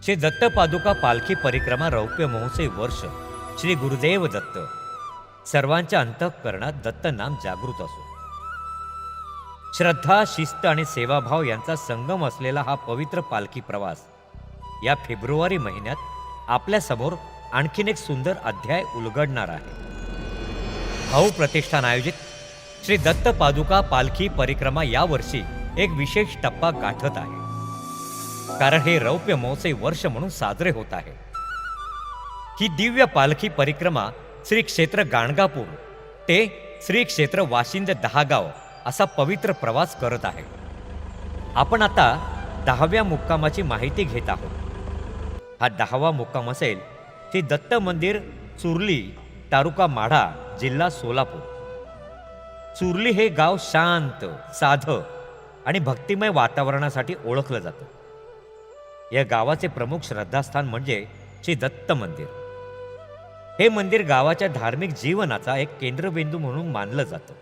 श्री दत्त पादुका पालखी परिक्रमा रौप्य महोत्सवी वर्ष श्री गुरुदेव दत्त सर्वांच्या अंतःकरणात दत्त नाम जागृत असो. श्रद्धा, शिस्त आणि सेवाभाव यांचा संगम असलेला हा पवित्र पालखी प्रवास या फेब्रुवारी महिन्यात आपल्यासमोर आणखीन एक सुंदर अध्याय उलगडणार आहे. भाऊ प्रतिष्ठान आयोजित श्री दत्त पादुका पालखी परिक्रमा यावर्षी एक विशेष टप्पा गाठत आहे, कारण हे रौप्य महोत्सवी वर्ष म्हणून साजरे होत आहे. ही दिव्य पालखी परिक्रमा श्री क्षेत्र गाणगापूर ते श्री क्षेत्र वाशिंद दहागाव असा पवित्र प्रवास करत आहे. आपण आता 10व्या मुक्कामाची माहिती घेत आहोत. हा 10वा मुक्काम असेल श्री दत्त मंदिर चुरली, तालुका माढा, जिल्हा सोलापूर. चुरली हे गाव शांत, साधं आणि भक्तिमय वातावरणासाठी ओळखलं जातं. या गावाचे प्रमुख श्रद्धास्थान म्हणजे श्री दत्त मंदिर. हे मंदिर गावाच्या धार्मिक जीवनाचा एक केंद्रबिंदू म्हणून मानलं जातं.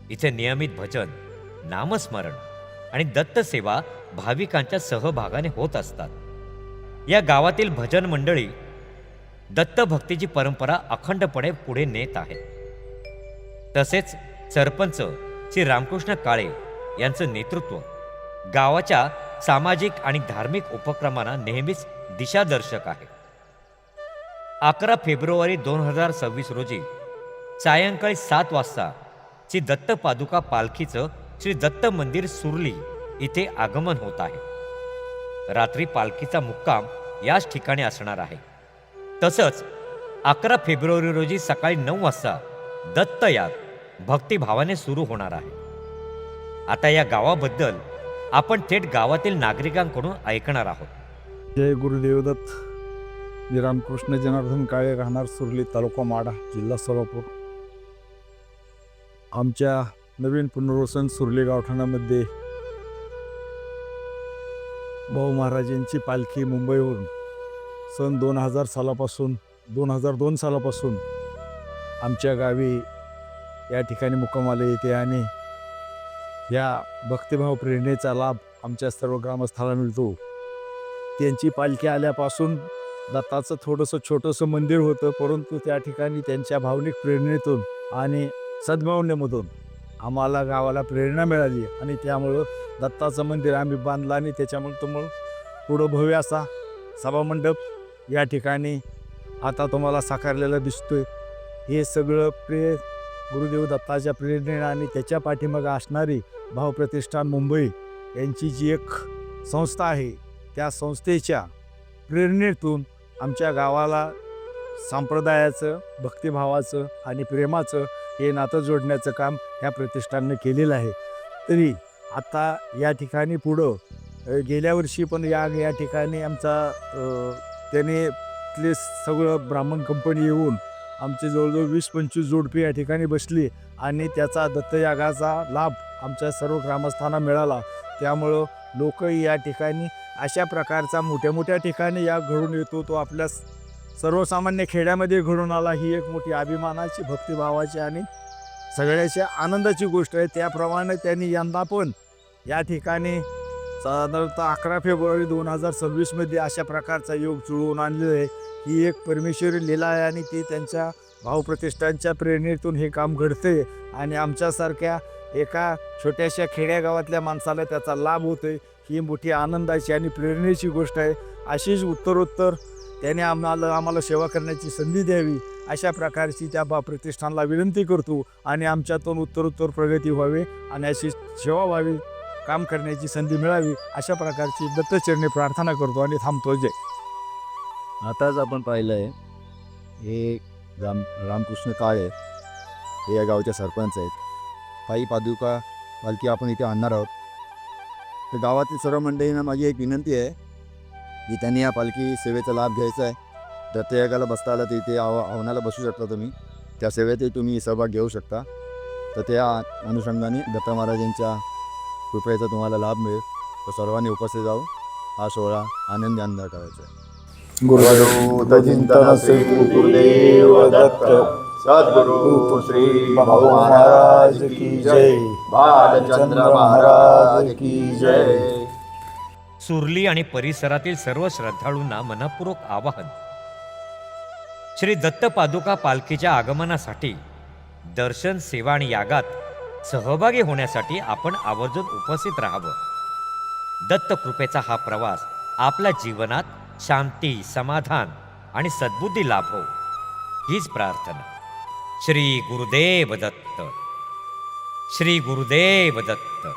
इथे नियमित भजन, नामस्मरण आणि दत्त सेवा भाविकांच्या सहभागाने होत असतात. या गावातील भजन मंडळी दत्त भक्तीची परंपरा अखंडपणे पुढे नेत आहेत. तसेच सरपंच श्री रामकृष्ण काळे यांचं नेतृत्व गावाच्या सामाजिक आणि धार्मिक उपक्रमांना नेहमीच दिशादर्शक आहे. 11 फेब्रुवारी 2026 रोजी सायंकाळी 7 वाजता श्री दत्त पादुका पालखीचं श्री दत्त मंदिर सुरली इथे आगमन होत आहे. रात्री पालखीचा मुक्काम याच ठिकाणी असणार आहे. तसंच 11 फेब्रुवारी रोजी सकाळी 9 वाजता दत्तयाग भक्तिभावाने सुरू होणार आहे. आता या गावाबद्दल आपण थेट गावातील नागरिकांकडून ऐकणार आहोत. जय गुरुदेव दत्त. मी रामकृष्ण जनार्दन काळे, राहणार सुरली, तालुका माढा, जिल्हा सोलापूर. आमच्या नवीन पुनर्वसन सुरली गावठाणामध्ये भाऊ महाराजांची पालखी मुंबईवरून सन 2002 सालापासून आमच्या गावी या ठिकाणी मुक्कामाला येते आणि या भक्तिभाव प्रेरणेचा लाभ आमच्या सर्व ग्रामस्थांना मिळतो. त्यांची पालखी आल्यापासून दत्ताचं थोडंसं छोटंसं मंदिर होतं, परंतु त्या ठिकाणी त्यांच्या भावनिक प्रेरणेतून आणि सद्भावनेमधून आम्हाला गावाला प्रेरणा मिळाली आणि त्यामुळं दत्ताचं मंदिर आम्ही बांधलं आणि त्याच्यामुळे पुढं भव्य असा सभामंडप या ठिकाणी आता तुम्हाला साकारलेला दिसतोय. हे सगळं गुरुदेव दत्ताच्या प्रेरणेने आणि त्याच्या पाठीमागे असणारी भाव प्रतिष्ठान मुंबई यांची जी एक संस्था आहे, त्या संस्थेच्या प्रेरणेतून आमच्या गावाला संप्रदायाचं, भक्तिभावाचं आणि प्रेमाचं हे नातं जोडण्याचं काम ह्या प्रतिष्ठानने केलेलं आहे. तरी आता या ठिकाणी पुढं गेल्या वर्षी पण या ठिकाणी आमचा त्याने तिथले सगळं ब्राह्मण कंपनी येऊन आमचे जवळजवळ 20-25 जोडपी या ठिकाणी बसली आणि त्याचा दत्तयागाचा लाभ आमच्या सर्व ग्रामस्थांना मिळाला. त्यामुळं लोकही या ठिकाणी अशा प्रकारचा मोठ्या ठिकाणी या घडून येतो. तो आपल्या सर्वसामान्य खेड्यामध्ये घडून आला. ही एक मोठी अभिमानाची, भक्तिभावाची आणि सगळ्याच्या आनंदाची गोष्ट आहे. त्याप्रमाणे त्यांनी यंदा पण या ठिकाणी साधारणतः 11 फेब्रुवारी 2026 अशा प्रकारचा योग जुळवून आणलेला आहे. ही एक परमेश्वरी लीला आहे आणि ती त्यांच्या भावप्रतिष्ठानच्या प्रेरणेतून हे काम घडते आणि आमच्यासारख्या एका छोट्याशा खेड्यागावातल्या माणसाला त्याचा लाभ होतोय. ही मोठी आनंदाची आणि प्रेरणेची गोष्ट आहे. अशीच उत्तरोत्तर त्याने आम्हाला सेवा करण्याची संधी द्यावी अशा प्रकारची त्या प्रतिष्ठानला विनंती करतो आणि आमच्यातून उत्तरोत्तर प्रगती व्हावी आणि अशी सेवा व्हावी, काम करण्याची संधी मिळावी अशा प्रकारची दत्तचरणी प्रार्थना करतो आणि थांबतो. जय. आताच आपण पाहिलं आहे हे रामकृष्ण काळे हे या गावचे सरपंच आहेत. पायी पादुका पालखी आपण इथे आणणार आहोत. तर गावातील सर्व मंडळींना माझी एक विनंती आहे की त्यांनी या पालखी सेवेचा लाभ घ्यायचा आहे. दत्तयागाला बसता आला तर इथे आव्हानाला बसू शकता तुम्ही, त्या सेवेतही तुम्ही सहभाग घेऊ शकता. तर त्या अनुषंगाने दत्त महाराजांच्या कृपेचा तुम्हाला लाभ मिळेल. तर सर्वांनी उपस्थित जाऊन हा सोहळा आनंदी अंदाज करायचा आहे. गुरुदेव चिंतन श्री गुरुदेव दत्त सद्गुरु श्री भाऊ महाराज की जय. बालचंद्र महाराज की जय. सुरली आणि परिसरातील सर्व श्रद्धाळूंना मनपूर्वक आवाहन. श्री दत्त पादुका पालखीच्या आगमनासाठी दर्शन, सेवा आणि यागात सहभागी होण्यासाठी आपण आवर्जून उपस्थित राहावं. दत्त कृपेचा हा प्रवास आपल्या जीवनात शांती, समाधान आणि सद्बुद्धी लाभो हीच प्रार्थना. श्री गुरुदेव दत्त. श्री गुरुदेव दत्त.